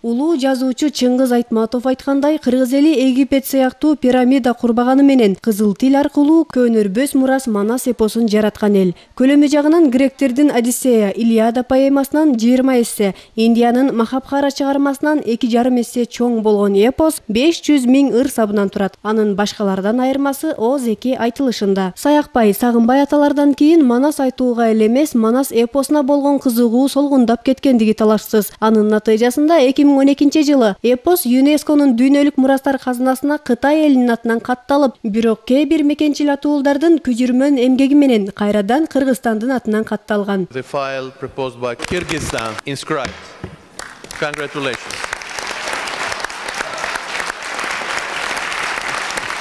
Улуу жазуучу Чыңгыз Айтматов айткандай, кыргыз эли Египет сыяктуу пирамида курбаганы менен кызыл тил аркылуу көнөрбөс мурас Манас эпосун жараткан эл. Көлөмү жагынан гректердин Одиссея, Илиада поэмасынан 20 эсе, Индиянын Махабхара чыгармасынан 2,5 эсе чоң болгон эпос 500 000 ыр сабынан турат. Анын башкалардан айырмасы Оз эки айтылышында. Саякбай, Сагынбай аталардан кийин Манас айтууга эле эмес, Манас эпосуна болгон кызыгуу солгундап кеткендиги талашсыз. Анын натыйжасында 2012 жылы эпос ЮНЕСКОнун дүйнөлүк мурастар казынасына Кытай элинин атынан катталып, бирок кээ бир мекенчил атуулдардын күжүрмөн эмгеги менен кайрадан Кыргызстандын атынан катталган. The file proposed by Kyrgyzstan inscribed. Congratulations.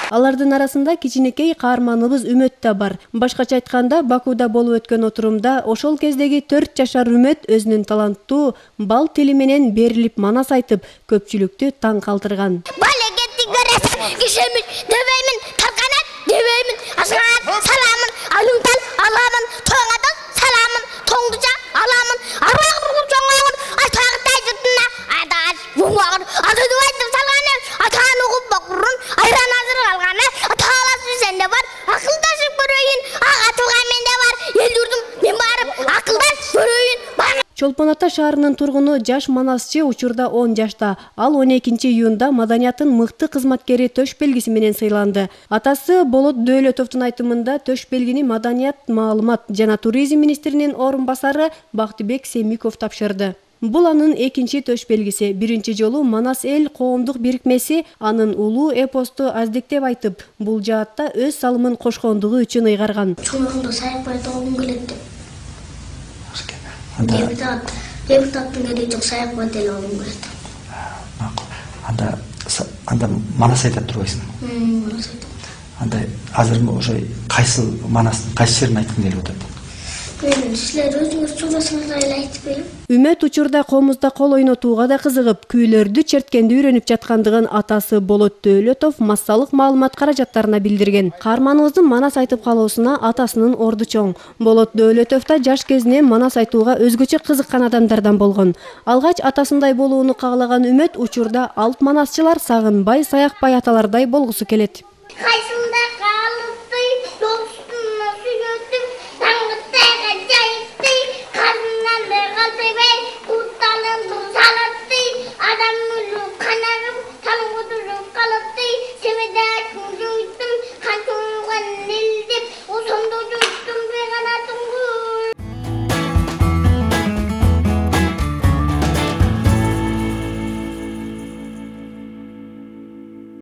Алардын арасында кичинекей каарманыбыз Үмөт да бар. Башкача айтканда, Бакуда болуп өткөн отурумда ошол кездеги 4 жашар Үмөт өзүнүн таланттуу бал тили менен берилип Манас айтып, көпчүлүктү таң калтырган. Балегетти көрөсүн, кишемин, дебеймин, талканат, дебеймин, асган, саламын, алымтал, аламын, тоңадын, саламын, тоңдужа, аламын, арбагыр жоңогун, айтагытай жытына, адаш, буңагыр, адыдыбайдым салганын, атаан угуп бакурун, айран азыр алганы, аталасы сенде бар, акылдашып көрөйүн, ага туга менде бар, эл юрдум, мен барып, акылдаш көрөйүн. Чолпон Ата шаарынын тургуну жаш манасчы учурда 10 жашта. Ал 12 июнда маданияттын мыкты кызматкери төш белгиси менен сыйланды. Атасы Болот Дөөлөтовдун айтымында төш белгини Маданият, маалымат жана туризм министринин орун басары Бактыбек Семиков тапшырды. Бул анын экинчи төш белгиси. Биринчи жолу Манас эл коомдук бирикмеси анын улуу эпосту аздектеп айтып, бул жаатта өз салымын кошкондугу үчүн ыйгарган. Чоңуңду Саякбай тоогум келет деп. Депутаттың кереги жок, Саякбай деле алгым келет. Анда Манас айтат турбайсың? Манас айтам. Анда азыр ошо кайсы Манастын кайсы жерин айткың келип атат? Силер өзүңүз чоңдосуңуздар эле айтып берем. Үмөт учурда комузда кол ойнотууга да кызыгып, күүлөрдү черткенди үйрөнүп жаткандыгын атасы Болот Дөөлөтов массалык маалымат каражаттарына билдирген. Каарманыбыздын Манас айтып калуусуна атасынын орду чоң. Болот Дөөлөтов да жаш кезинен Манас айтууга өзгөчө кызыккан адамдардан болгон. Алгач атасындай болууну каалаган Үмөт учурда алп манасчылар Сагынбай, Саякбай аталардай болгусу келет.